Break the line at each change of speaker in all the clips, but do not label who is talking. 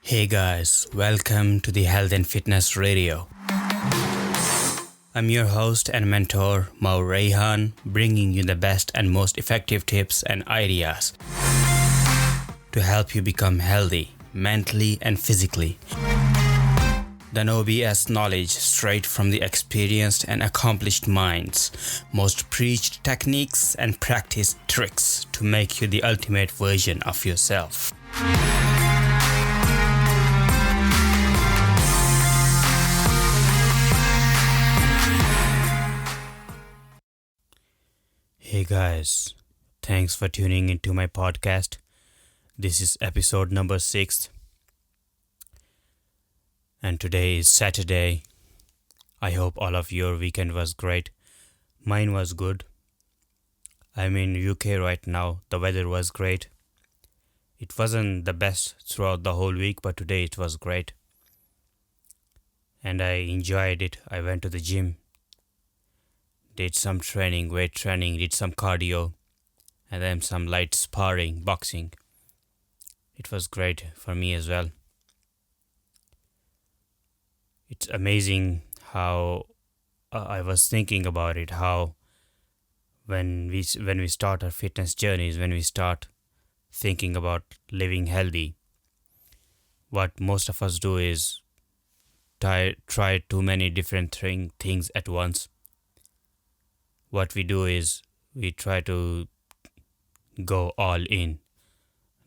Hey guys, welcome to the Health and Fitness Radio. I'm your host and mentor, Mau Rayhan, bringing you the best and most effective tips and ideas to help you become healthy, mentally and physically. The OBS knowledge straight from the experienced and accomplished minds, most preached techniques and practiced tricks to make you the ultimate version of yourself. Hey guys, thanks for tuning into my podcast. This is episode number 6, and today is Saturday. I hope all of your weekend was great. Mine was good. I'm in UK right now. The weather was great. It wasn't the best throughout the whole week, but today it was great. And I enjoyed it. I went to the gym, did some training, weight training, did some cardio, and then some light sparring, boxing. It was great for me as well. It's amazing how I was thinking about it, how when we start our fitness journeys, when we start thinking about living healthy, what most of us do is try too many different things at once. What we do is we try to go all in.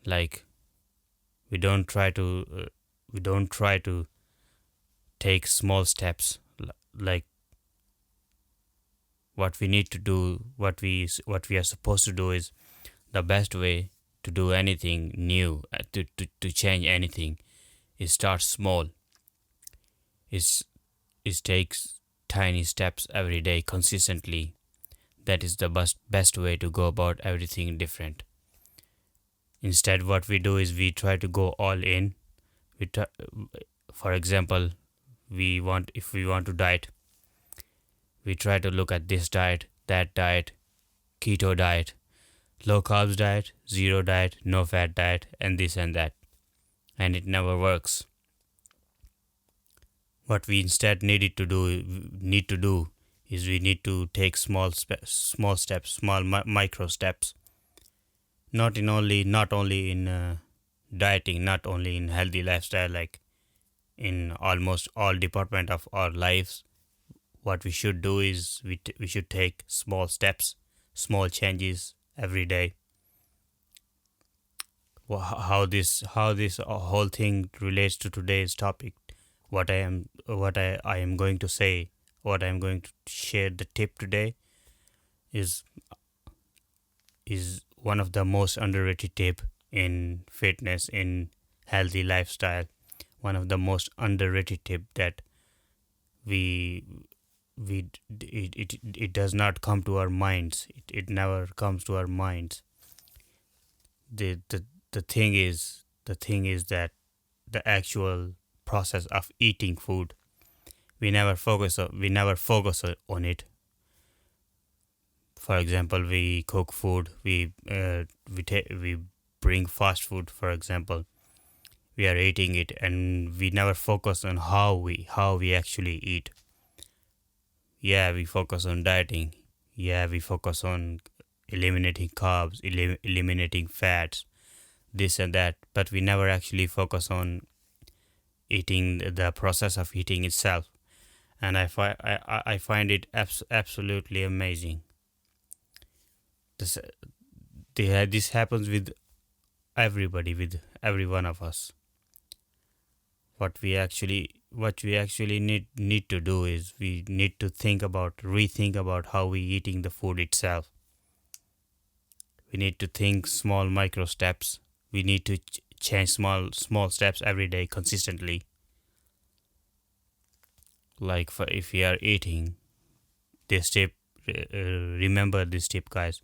Like we don't try to take small steps. Like what we need to do, what we are supposed to do is the best way to do anything new, to change anything is start small. Is takes tiny steps every day consistently. That is the best way to go about everything different. Instead, what we do is we try to go all in. For example, if we want to diet, we try to look at this diet, that diet, keto diet, low carbs diet, zero diet, no fat diet, and this and that, and it never works. What we instead need to do is we need to take small steps, small micro steps. Not only in dieting, not only in healthy lifestyle, like in almost all department of our lives. What we should do is we should take small steps, small changes every day. How this whole thing relates to today's topic, what I am going to say, what I am going to share the tip today is one of the most underrated tip in fitness, in healthy lifestyle. One of the most underrated tip that it does not come to our minds. It never comes to our minds. The thing is that the actual process of eating food, we never focus on it. For example, we cook food, we bring fast food, for example. We are eating it and we never focus on how we actually eat. Yeah, we focus on dieting. Yeah, we focus on eliminating carbs, eliminating fats, this and that, but we never actually focus on eating, the process of eating itself. And I find it absolutely amazing. This happens with everybody, with every one of us. What we actually need to do is we need to rethink about how we eating the food itself. We need to think small micro steps. We need to change small steps every day consistently. Like if we are eating, this tip, remember this tip, guys.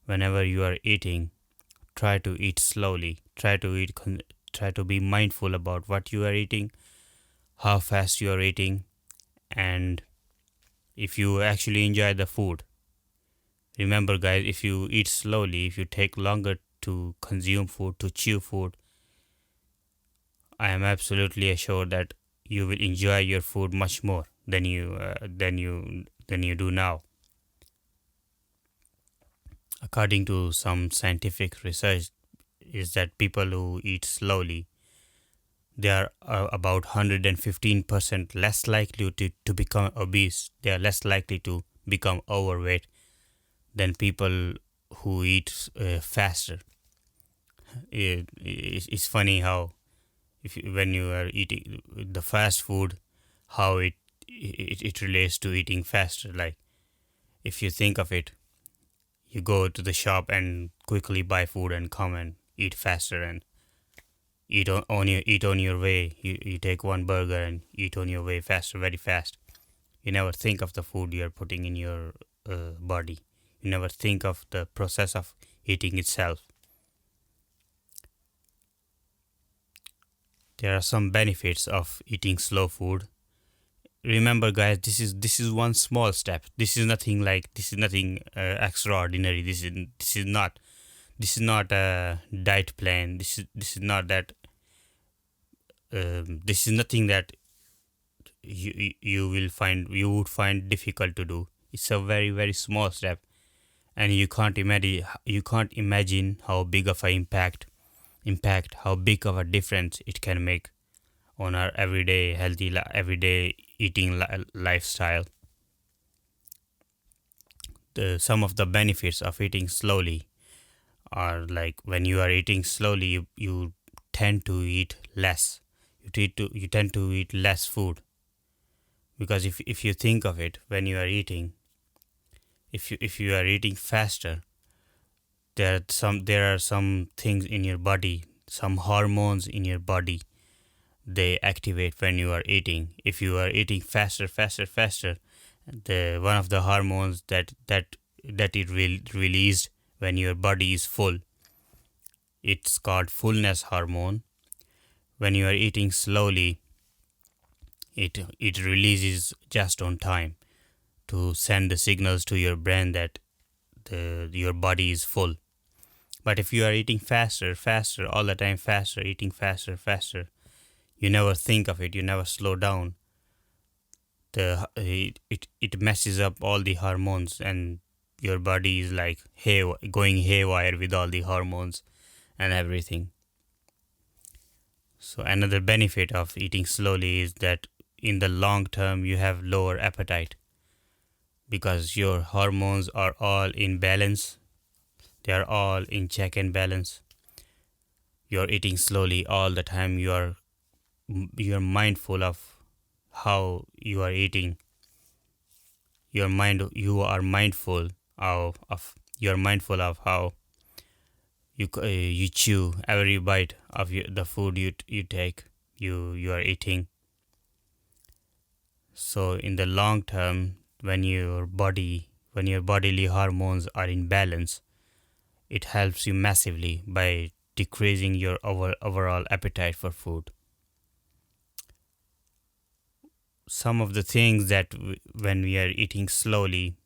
Whenever you are eating, try to eat slowly. Try to be mindful about what you are eating, how fast you are eating, and if you actually enjoy the food. Remember, guys, if you eat slowly, if you take longer to consume food, to chew food, I am absolutely assured that you will enjoy your food much more than you do now. According to some scientific research, is that people who eat slowly, they are about 115% less likely to become obese. They are less likely to become overweight than people who eat faster. It's funny how when you are eating the fast food, how it relates to eating faster. Like if you think of it, you go to the shop and quickly buy food and come and eat faster and eat on your way. You take one burger and eat on your way faster, very fast. You never think of the food you're putting in your body. You never think of the process of eating itself. There are some benefits of eating slow food. Remember, guys, this is one small step. This is nothing extraordinary. This is not a diet plan. This is not that. This is nothing that you would find difficult to do. It's a very very small step, and you can't imagine how big of an impact, how big of a difference it can make on our everyday everyday eating lifestyle. Some of the benefits of eating slowly are like when you are eating slowly, you tend to eat less. You tend to eat less food, because if you think of it, when you are eating, if you are eating faster, there are some things in your body, some hormones in your body, they activate when you are eating. If you are eating faster, the one of the hormones that it will released when your body is full, it's called fullness hormone. When you are eating slowly, it releases just on time to send the signals to your brain that your body is full. But if you are eating faster all the time, eating faster, you never think of it, you never slow down. It messes up all the hormones, and your body is like going haywire with all the hormones and everything. So another benefit of eating slowly is that in the long term you have lower appetite, because your hormones are all in balance. They are all in check and balance. You're eating slowly all the time. You're mindful of how you are eating. You are mindful of how you chew every bite of the food you take, you are eating. So in the long term, when your bodily hormones are in balance, it helps you massively by decreasing your overall appetite for food. Some of the things that when we are eating slowly,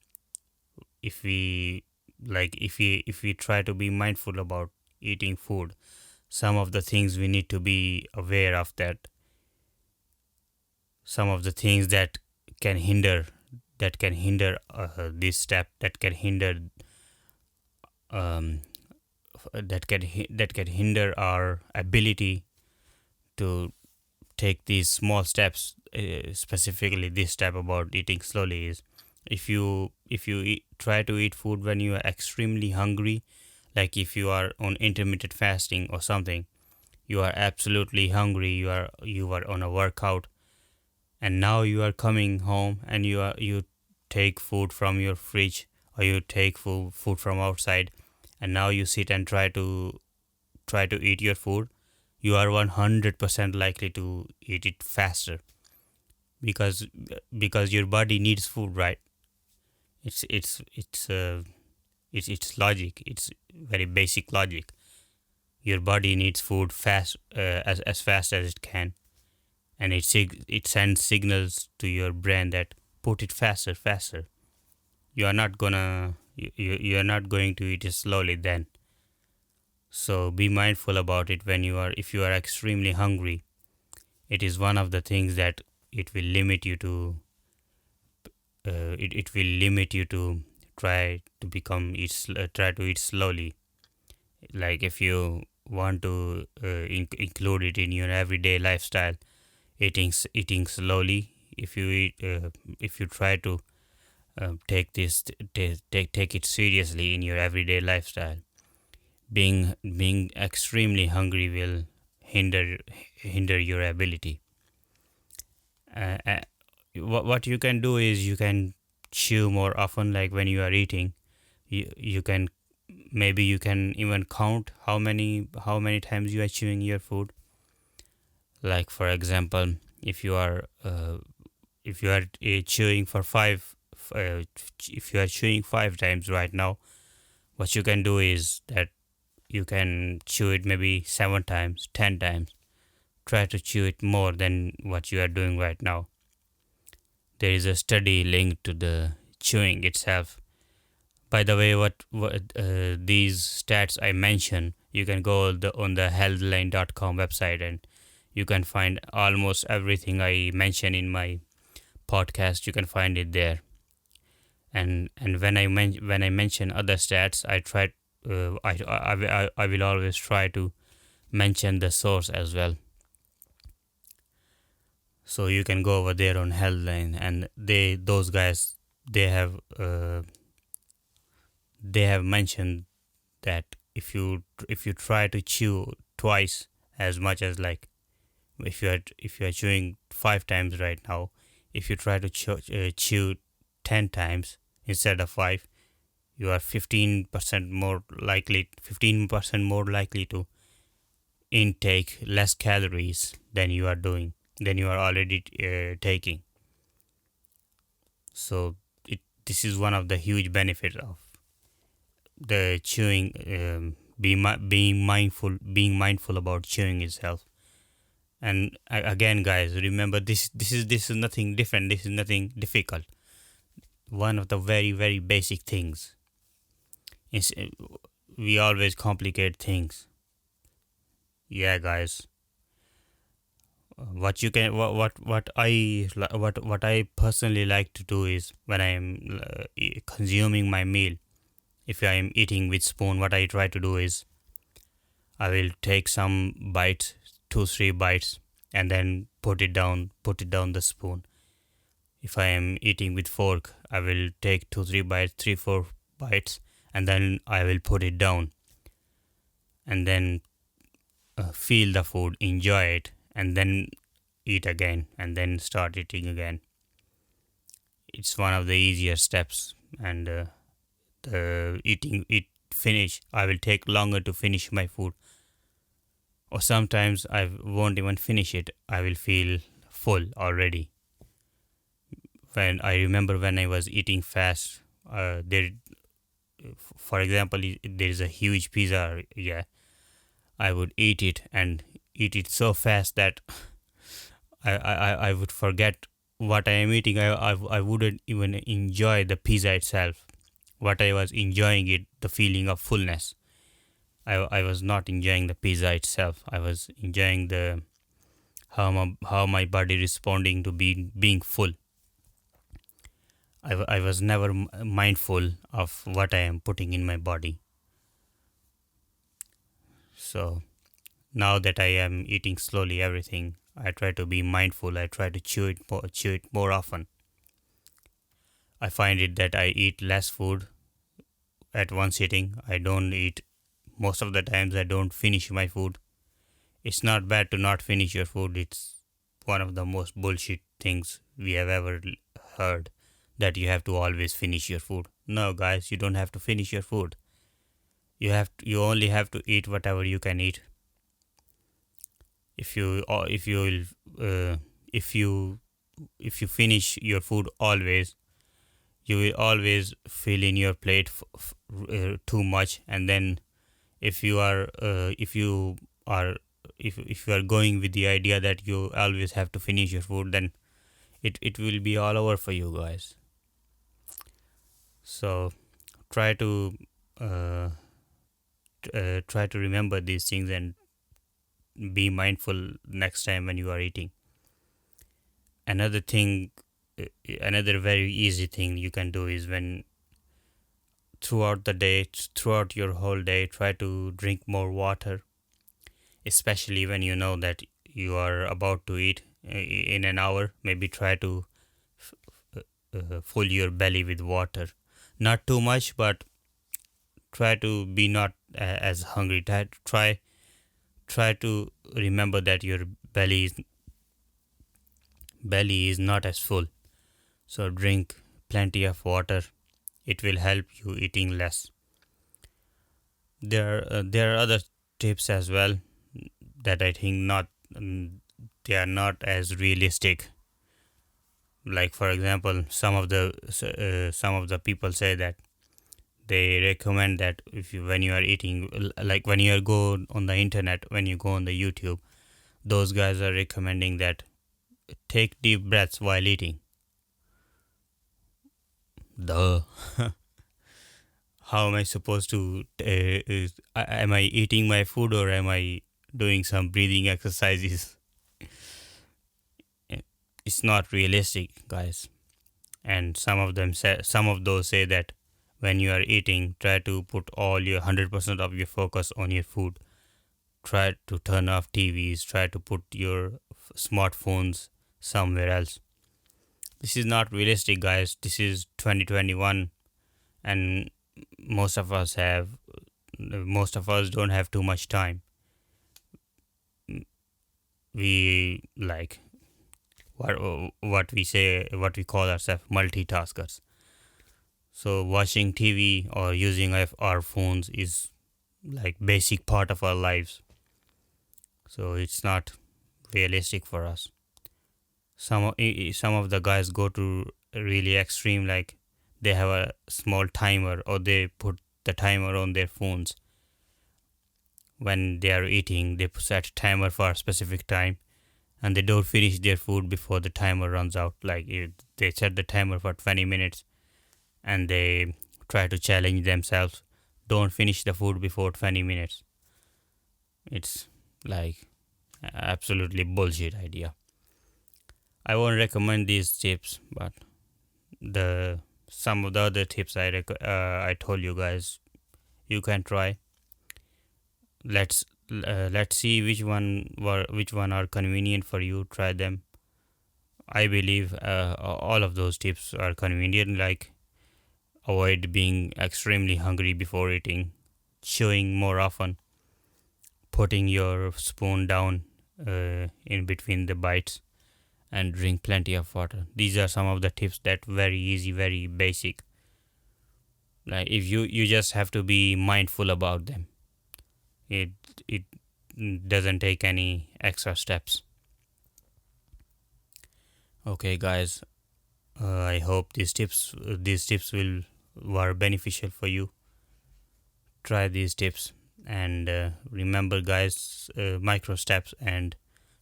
if we if we try to be mindful about eating food, some of the things we need to be aware of, that some of the things that can hinder this step, um, that can hinder our ability to take these small steps. Specifically, this step about eating slowly is, if you try to eat food when you are extremely hungry, like if you are on intermittent fasting or something, you are absolutely hungry, you are on a workout, and now you are coming home and you take food from your fridge, or you take food from outside, and now you sit and try to eat your food. You are 100% likely to eat it faster, because your body needs food, right? It's logic. It's very basic logic. Your body needs food fast, as fast as it can, and it sends signals to your brain that put it faster. You are not gonna you are not going to eat it slowly then. So be mindful about it when if you are extremely hungry. It is one of the things that it will limit you to it will limit you to try to eat slowly. Like if you want to include it in your everyday lifestyle, eating slowly. If you try to take it seriously in your everyday lifestyle, being extremely hungry will hinder your ability. uh, uh, what you can do is you can chew more often. Like when you are eating, you can, maybe you can even count how many times you are chewing your food. Like for example, if you are chewing for if you are chewing 5 times right now, what you can do is that you can chew it maybe 7 times, 10 times. Try to chew it more than what you are doing right now. There is a study linked to the chewing itself. By the way, what these stats I mentioned, you can go on the healthline.com website, and you can find almost everything I mention in my podcast. You can find it there. And when I mention other stats, I will always try to mention the source as well. So you can go over there on Healthline, and those guys, they have uh, they have mentioned that if you try to chew twice as much as, like, if you are chewing 5 times right now, if you try to chew 10 times instead of five, you are 15% more likely to intake less calories than you are already taking. So this is one of the huge benefits of the chewing. Being mindful about chewing itself. And again, guys, remember, this is nothing different, this is nothing difficult. One of the very, very basic things is, we always complicate things. Yeah, guys. What you can what I personally like to do is, when I am consuming my meal, if I am eating with spoon, what I try to do is, I will take some bites, 2 3 bites, and then put it down the spoon. If I am eating with fork, I will take 2 3 bites, 3 4 bites, and then I will put it down, and then feel the food, enjoy it, and then eat again, and then start eating again. It's one of the easier steps. And the eating it finish, I will take longer to finish my food, or sometimes I won't even finish it. I will feel full already. When I remember when I was eating fast, for example, there is a huge pizza. Yeah, I would eat it and eat it so fast that I would forget what I am eating. I wouldn't even enjoy the pizza itself. What I was enjoying it, the feeling of fullness. I was not enjoying the pizza itself. I was enjoying the how my body responding to being full. I was never mindful of what I am putting in my body. So now that I am eating slowly everything, I try to be mindful. I try to chew it more often. I find it that I eat less food at one sitting. I don't eat, most of the times I don't finish my food. It's not bad to not finish your food. It's one of the most bullshit things we have ever heard, that you have to always finish your food. No, guys, you don't have to finish your food. You only have to eat whatever you can eat. If you or if you will if you finish your food always, you will always fill in your plate too much. And then if you are if you are going with the idea that you always have to finish your food, then it will be all over for you guys. So try to uh, try to remember these things, and be mindful next time when you are eating. Another thing, another very easy thing you can do is when throughout the day, throughout your whole day, try to drink more water, especially when you know that you are about to eat in an hour. Maybe try to fill your belly with water. Not too much, but try to be not as hungry. Try to remember that your belly is not as full. So drink plenty of water. It will help you eating less. There are other tips as well that I think not they are not as realistic. Like for example, some of the people say that they recommend that if you when you are eating, like when you are go on the internet, when you go on the YouTube, those guys are recommending that take deep breaths while eating. Duh. How am I supposed to? Am I eating my food or am I doing some breathing exercises? It's not realistic, guys. And some of those say that when you are eating, try to put all your 100% of your focus on your food. Try to turn off TVs. Try to put your smartphones somewhere else. This is not realistic, guys. This is 2021, and most of us have most of us don't have too much time. We like what we call ourselves multitaskers. So watching TV or using our phones is like basic part of our lives. So it's not realistic for us. Some of the guys go to really extreme, like they have a small timer or they put the timer on their phones. When they are eating, they set a timer for a specific time, and they don't finish their food before the timer runs out. Like they set the timer for 20 minutes and they try to challenge themselves, don't finish the food before 20 minutes. It's like absolutely bullshit idea. I won't recommend these tips, but the some of the other tips I told you guys, you can try. Let's see which one are convenient for you. Try them. I believe all of those tips are convenient. Like avoid being extremely hungry before eating, chewing more often, putting your spoon down in between the bites, and drink plenty of water. These are some of the tips that very easy, very basic. Like if you just have to be mindful about them. It doesn't take any extra steps. Okay, guys. I hope these tips will were beneficial for you. Try these tips and remember, guys, micro steps and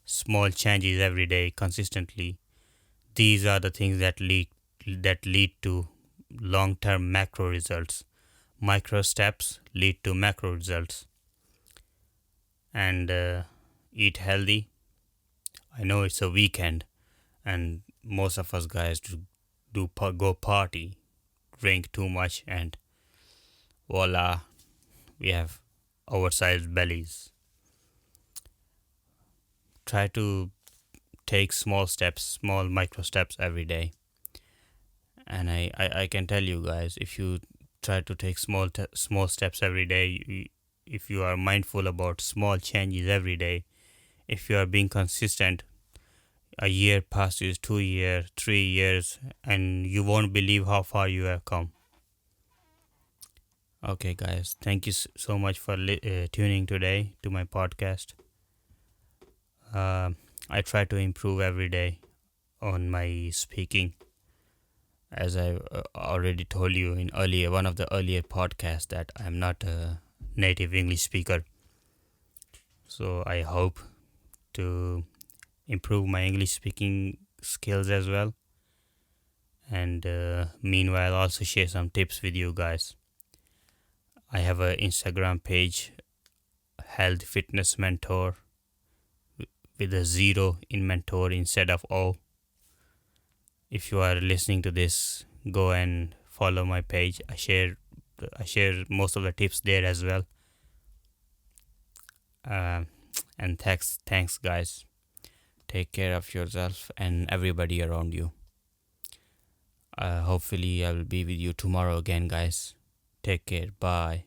small changes every day consistently. These are the things that lead to long-term macro results. Micro steps lead to macro results. And eat healthy. I know it's a weekend, and most of us guys go party, drink too much, and voila, we have oversized bellies. Try to take small micro steps every day. And I can tell you guys, if you try to take small steps every day, if you are mindful about small changes every day, if you are being consistent, a year passes, 2 years, 3 years, and you won't believe how far you have come. Okay, guys, thank you so much for tuning today to my podcast. I try to improve every day on my speaking, as I already told you in one of the earlier podcasts, that I'm not a native English speaker. So I hope to improve my English speaking skills as well, and meanwhile also share some tips with you guys. I have an Instagram page, Health Fitness Mentor, with a zero in mentor instead of O. If you are listening to this, go and follow my page. I share most of the tips there as well. uh, and thanks guys. Take care of yourself and everybody around you. Hopefully I will be with you tomorrow again, guys. Take care. Bye.